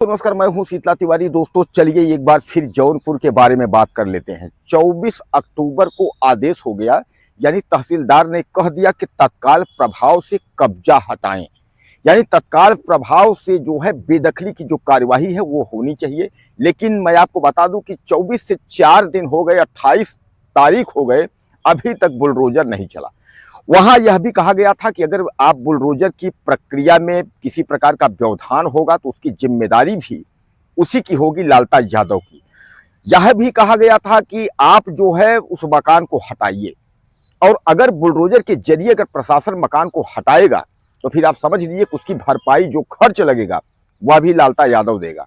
तो नमस्कार, मैं हूं शीतला तिवारी। दोस्तों चलिए एक बार फिर जौनपुर के बारे में बात कर लेते हैं। 24 अक्टूबर को आदेश हो गया, यानी तहसीलदार ने कह दिया कि तत्काल प्रभाव से कब्जा हटाएं। यानी तत्काल प्रभाव से जो है बेदखली की जो कार्यवाही है वो होनी चाहिए। लेकिन मैं आपको बता दूं कि 24 से 4 दिन हो गए, 28 तारीख हो गए, अभी तक बुलडोजर नहीं चला। वहां यह भी कहा गया था कि अगर आप बुलडोजर की प्रक्रिया में किसी प्रकार का व्यवधान होगा तो उसकी जिम्मेदारी भी उसी की होगी, लालता यादव की। यह भी कहा गया था कि आप जो है उस मकान को हटाइए, और अगर बुलडोजर के जरिए अगर प्रशासन मकान को हटाएगा तो फिर आप समझ लीजिए कि उसकी भरपाई जो खर्च लगेगा वह भी लालता यादव देगा।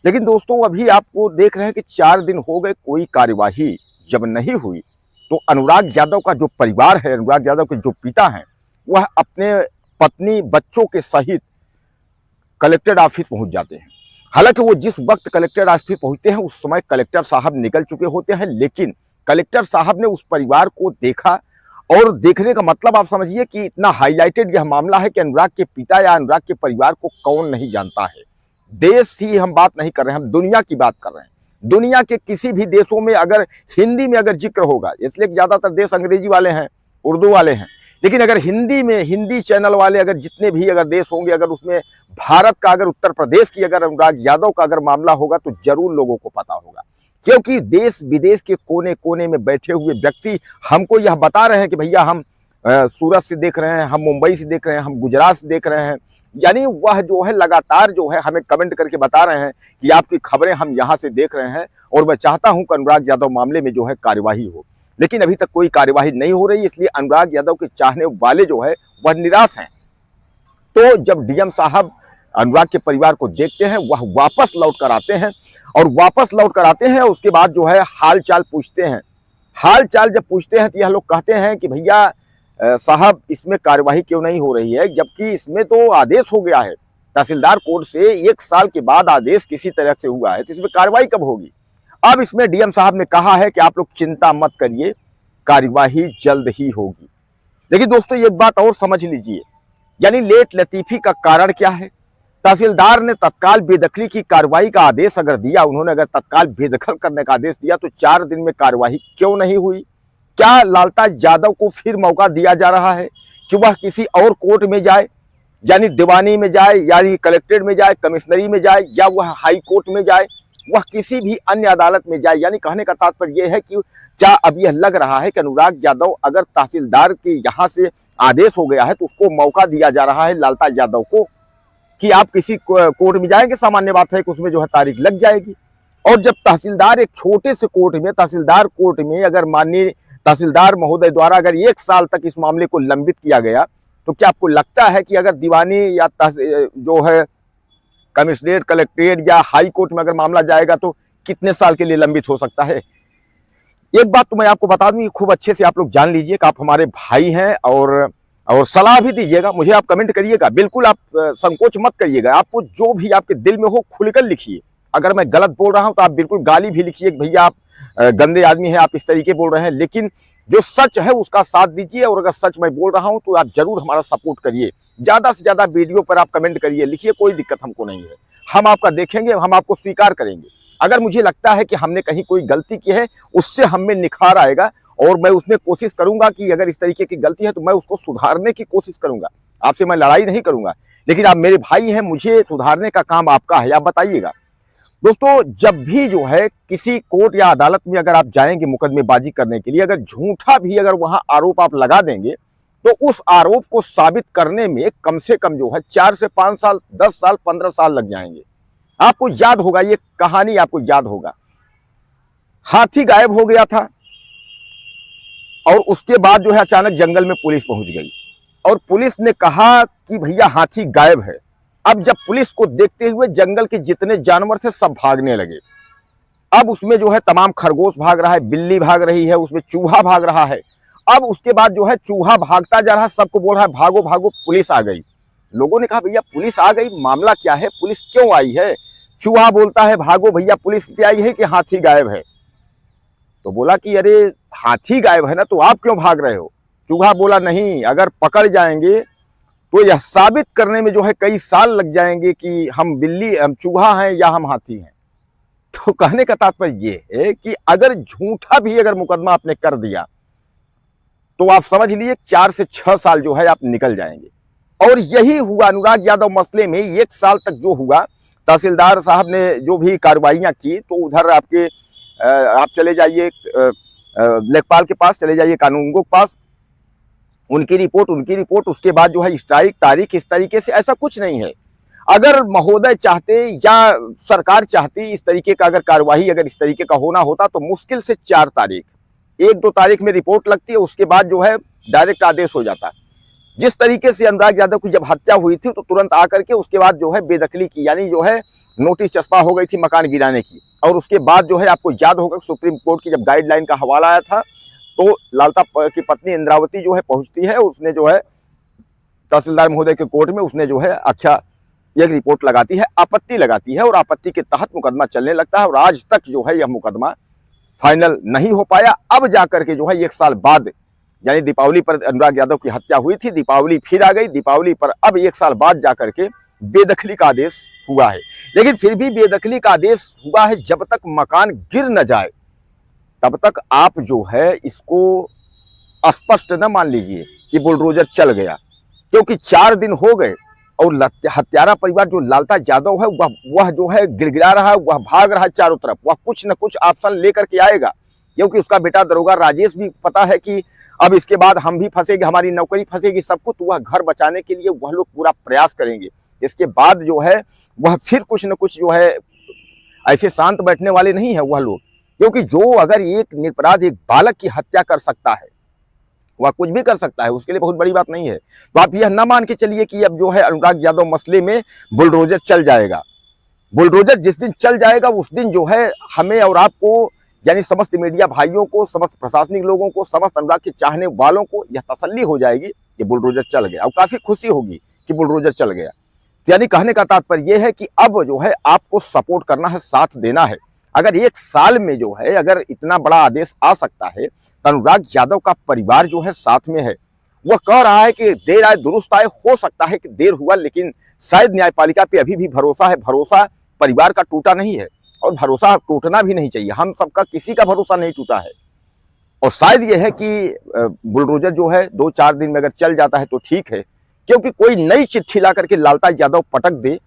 लेकिन दोस्तों अभी आपको देख रहे हैं कि 4 दिन हो गए, कोई कार्यवाही जब नहीं हुई तो अनुराग यादव का जो परिवार है, अनुराग यादव के जो पिता हैं, वह अपने पत्नी बच्चों के सहित कलेक्टर ऑफिस पहुंच जाते हैं। हालांकि वो जिस वक्त कलेक्टर ऑफिस पहुंचते हैं उस समय कलेक्टर साहब निकल चुके होते हैं, लेकिन कलेक्टर साहब ने उस परिवार को देखा। और देखने का मतलब आप समझिए कि इतना हाईलाइटेड यह मामला है कि अनुराग के पिता या अनुराग के परिवार को कौन नहीं जानता है। देश ही हम बात नहीं कर रहे हैं, हम दुनिया की बात कर रहे हैं। दुनिया के किसी भी देशों में अगर हिंदी में अगर जिक्र होगा, इसलिए ज्यादातर देश अंग्रेजी वाले हैं, उर्दू वाले हैं, लेकिन अगर हिंदी में हिंदी चैनल वाले अगर जितने भी अगर देश होंगे, अगर उसमें भारत का, अगर उत्तर प्रदेश की अगर अनुराग यादव का अगर मामला होगा तो जरूर लोगों को पता होगा। क्योंकि देश विदेश के कोने कोने में बैठे हुए व्यक्ति हमको यह बता रहे हैं कि भैया हम सूरत से देख रहे हैं, हम मुंबई से देख रहे हैं, हम गुजरात से देख रहे हैं। यानी वह जो है लगातार जो है हमें कमेंट करके बता रहे हैं कि आपकी खबरें हम यहाँ से देख रहे हैं, और मैं चाहता हूं कि अनुराग यादव मामले में जो है कार्यवाही हो। लेकिन अभी तक कोई कार्यवाही नहीं हो रही, इसलिए अनुराग यादव के चाहने वाले जो है वह निराश हैं। तो जब डीएम साहब अनुराग के परिवार को देखते हैं, वह वापस लौट कर आते हैं, और वापस लौट कर आते हैं उसके बाद जो है हाल चाल पूछते हैं। हाल चाल जब पूछते हैं तो यह लोग कहते हैं कि भैया साहब इसमें कार्यवाही क्यों नहीं हो रही है, जबकि इसमें तो आदेश हो गया है तहसीलदार कोर्ट से। 1 साल के बाद आदेश किसी तरह से हुआ है तो इसमें कार्रवाई कब होगी। अब इसमें डीएम साहब ने कहा है कि आप लोग चिंता मत करिए, कार्यवाही जल्द ही होगी। लेकिन दोस्तों एक बात और समझ लीजिए, यानी लेट लतीफी का कारण क्या है। तहसीलदार ने तत्काल बेदखली की कार्रवाई का आदेश अगर दिया, उन्होंने अगर तत्काल बेदखल करने का आदेश दिया, तो 4 दिन में कार्यवाही क्यों नहीं हुई। क्या लालता यादव को फिर मौका दिया जा रहा है कि वह किसी और कोर्ट में जाए, यानी दीवानी में जाए, यानी कलेक्ट्रेट में जाए, कमिश्नरी में जाए, या वह हाई कोर्ट में जाए, वह किसी भी अन्य अदालत में जाए। यानी कहने का तात्पर्य यह है कि क्या अब यह लग रहा है कि अनुराग यादव, अगर तहसीलदार के यहाँ से आदेश हो गया है तो उसको मौका दिया जा रहा है लालता यादव को कि आप किसी कोर्ट में जाएंगे। सामान्य बात है कि उसमें जो है तारीख लग जाएगी। और जब तहसीलदार एक छोटे से कोर्ट में, तहसीलदार कोर्ट में अगर माननीय तहसीलदार महोदय द्वारा अगर 1 साल तक इस मामले को लंबित किया गया, तो क्या आपको लगता है कि अगर दीवानी या जो है कमिश्नरेट, कलेक्ट्रेट या हाई कोर्ट में अगर मामला जाएगा तो कितने साल के लिए लंबित हो सकता है। एक बात तो मैं आपको बता दूं, खूब अच्छे से आप लोग जान लीजिए कि आप हमारे भाई हैं, और सलाह भी दीजिएगा, मुझे आप कमेंट करिएगा, बिल्कुल आप संकोच मत करिएगा। आपको जो भी आपके दिल में हो खुलकर लिखिए। अगर मैं गलत बोल रहा हूं तो आप बिल्कुल गाली भी लिखिए कि भैया आप गंदे आदमी हैं, आप इस तरीके बोल रहे हैं। लेकिन जो सच है उसका साथ दीजिए, और अगर सच मैं बोल रहा हूं तो आप जरूर हमारा सपोर्ट करिए। ज्यादा से ज्यादा वीडियो पर आप कमेंट करिए, लिखिए, कोई दिक्कत हमको नहीं है। हम आपका देखेंगे, हम आपको स्वीकार करेंगे। अगर मुझे लगता है कि हमने कहीं कोई गलती की है, उससे हम में निखार आएगा, और मैं उसमें कोशिश करूंगा कि अगर इस तरीके की गलती है तो मैं उसको सुधारने की कोशिश करूंगा। आपसे मैं लड़ाई नहीं करूंगा, लेकिन आप मेरे भाई हैं, मुझे सुधारने का काम आपका है, आप बताइएगा। दोस्तों जब भी जो है किसी कोर्ट या अदालत में अगर आप जाएंगे मुकदमेबाजी करने के लिए, अगर झूठा भी अगर वहां आरोप आप लगा देंगे तो उस आरोप को साबित करने में कम से कम जो है 4 से 5 साल, 10 साल, 15 साल लग जाएंगे। आपको याद होगा, ये कहानी आपको याद होगा। हाथी गायब हो गया था, और उसके बाद जो है अचानक जंगल में पुलिस पहुंच गई, और पुलिस ने कहा कि भैया हाथी गायब है। अब जब पुलिस को देखते हुए जंगल के जितने जानवर थे सब भागने लगे। अब उसमें जो है तमाम खरगोश भाग रहा है, बिल्ली भाग रही है, उसमें चूहा भाग रहा है। अब उसके बाद जो है चूहा भागता जा रहा है, सबको बोल रहा है भागो भागो, पुलिस आ गई। लोगों ने कहा भैया पुलिस आ गई, मामला क्या है, पुलिस क्यों आई है। चूहा बोलता है भागो भैया, पुलिस इसलिए आई है कि हाथी गायब है। तो बोला कि अरे हाथी गायब है ना, तो आप क्यों भाग रहे हो। चूहा बोला नहीं, अगर पकड़ जाएंगे तो यह साबित करने में जो है कई साल लग जाएंगे कि हम चूहा हैं या हम हाथी हैं। तो कहने का तात्पर्य ये है कि अगर झूठा भी अगर मुकदमा आपने कर दिया तो आप समझ लीजिए 4 से 6 साल जो है आप निकल जाएंगे। और यही हुआ अनुराग यादव मसले में। 1 साल तक जो हुआ, तहसीलदार साहब ने जो भी कार्रवाइयां की, तो उधर आपके आप चले जाइए लेखपाल के पास, चले जाइए कानूनगो के पास, उनकी रिपोर्ट, उसके बाद जो है स्ट्राइक तारीख, इस तरीके से ऐसा कुछ नहीं है। अगर महोदय चाहते या सरकार चाहती इस तरीके का अगर कार्यवाही अगर इस तरीके का होना होता तो मुश्किल से 4 तारीख, 1-2 तारीख में रिपोर्ट लगती है, उसके बाद जो है डायरेक्ट आदेश हो जाता। जिस तरीके से अनुराग यादव की जब हत्या हुई थी तो तुरंत आकर के उसके बाद जो है बेदखली की, यानी जो है नोटिस चस्पा हो गई थी मकान गिराने की। और उसके बाद जो है आपको याद होगा सुप्रीम कोर्ट की जब गाइडलाइन का हवाला आया था तो लालता की पत्नी इंद्रावती जो है पहुंचती है, उसने जो है तहसीलदार महोदय के कोर्ट में उसने जो है एक रिपोर्ट लगाती है, आपत्ति लगाती है, और आपत्ति के तहत मुकदमा चलने लगता है। और आज तक जो है यह मुकदमा फाइनल नहीं हो पाया। अब जाकर के जो है 1 साल बाद, यानी दीपावली पर अनुराग यादव की हत्या हुई थी, दीपावली फिर आ गई, दीपावली पर अब 1 साल बाद जाकर के बेदखली का आदेश हुआ है। लेकिन फिर भी बेदखली का आदेश हुआ है, जब तक मकान गिर न जाए तब तक आप जो है इसको स्पष्ट न मान लीजिए कि बुलडोजर चल गया, क्योंकि 4 दिन हो गए और हत्यारा परिवार जो लालता यादव है वह जो है गिड़गिड़ा रहा है, वह भाग रहा है चारों तरफ, वह कुछ न कुछ ऑप्शन लेकर के आएगा, क्योंकि उसका बेटा दरोगा राजेश भी पता है कि अब इसके बाद हम भी फंसेंगे, हमारी नौकरी फंसेगी, सब कुछ। वह घर बचाने के लिए वह लोग पूरा प्रयास करेंगे। इसके बाद जो है वह फिर कुछ न कुछ जो है, ऐसे शांत बैठने वाले नहीं है वह लोग, क्योंकि जो अगर एक निरपराध एक बालक की हत्या कर सकता है वह कुछ भी कर सकता है, उसके लिए बहुत बड़ी बात नहीं है। तो आप यह ना मान के चलिए कि अब जो है अनुराग यादव मसले में बुलडोजर चल जाएगा। बुलडोजर जिस दिन चल जाएगा उस दिन जो है हमें और आपको, यानी समस्त मीडिया भाइयों को, समस्त प्रशासनिक लोगों को, समस्त अनुराग के चाहने वालों को यह तसल्ली हो जाएगी कि बुलडोजर चल गया, और काफी खुशी होगी कि बुलडोजर चल गया। यानी कहने का तात्पर्य यह है कि अब जो है आपको सपोर्ट करना है, साथ देना है। अगर 1 साल में जो है अगर इतना बड़ा आदेश आ सकता है तो अनुराग यादव का परिवार जो है साथ में है। वह कह रहा है कि देर आए दुरुस्त आए, हो सकता है कि देर हुआ, लेकिन शायद न्यायपालिका पे अभी भी भरोसा है। भरोसा परिवार का टूटा नहीं है और भरोसा टूटना भी नहीं चाहिए। हम सबका किसी का भरोसा नहीं टूटा है। और शायद यह है कि बुलडोजर जो है 2-4 दिन में अगर चल जाता है तो ठीक है, क्योंकि कोई नई चिट्ठी ला करके लालता यादव पटक दे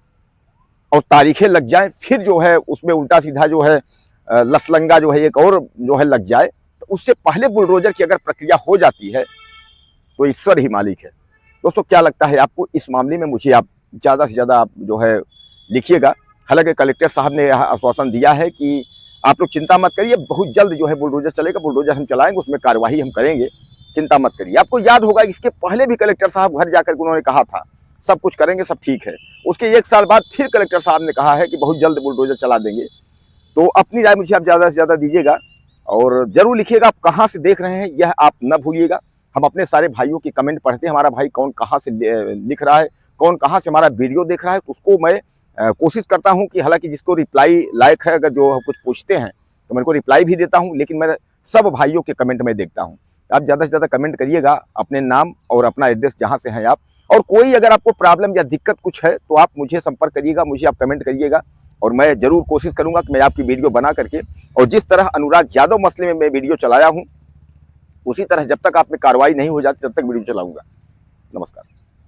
और तारीखें लग जाए, फिर जो है उसमें उल्टा सीधा जो है लसलंगा जो है एक और जो है लग जाए, तो उससे पहले बुलडोजर की अगर प्रक्रिया हो जाती है तो ईश्वर ही मालिक है। दोस्तों क्या लगता है आपको इस मामले में? मुझे आप ज़्यादा से ज़्यादा आप जो है लिखिएगा। हालांकि कलेक्टर साहब ने आश्वासन दिया है कि आप लोग चिंता मत करिए, बहुत जल्द जो है बुलडोजर चलेगा, बुलडोजर हम चलाएंगे, उसमें कार्रवाई हम करेंगे, चिंता मत करिए। आपको याद होगा इसके पहले भी कलेक्टर साहब घर जाकर के उन्होंने कहा था सब कुछ करेंगे, सब ठीक है। उसके 1 साल बाद फिर कलेक्टर साहब ने कहा है कि बहुत जल्द बुलडोजर चला देंगे। तो अपनी राय मुझे आप ज़्यादा से ज़्यादा दीजिएगा और जरूर लिखिएगा आप कहाँ से देख रहे हैं, यह आप न भूलिएगा। हम अपने सारे भाइयों की कमेंट पढ़ते हैं, हमारा भाई कौन कहाँ से लिख रहा है, कौन कहाँ से हमारा वीडियो देख रहा है, तो उसको मैं कोशिश करता हूँ कि हालांकि जिसको रिप्लाई लायक है, अगर जो कुछ पूछते हैं तो मेरे को रिप्लाई भी देता हूँ, लेकिन मैं सब भाइयों के कमेंट में देखता हूँ। आप ज़्यादा से ज़्यादा कमेंट करिएगा, अपने नाम और अपना एड्रेस जहाँ से हैं आप, और कोई अगर आपको प्रॉब्लम या दिक्कत कुछ है तो आप मुझे संपर्क करिएगा, मुझे आप कमेंट करिएगा और मैं जरूर कोशिश करूंगा कि मैं आपकी वीडियो बना करके, और जिस तरह अनुराग यादव मसले में मैं वीडियो चलाया हूं उसी तरह जब तक आप में कार्रवाई नहीं हो जाती तब तक वीडियो चलाऊंगा। नमस्कार।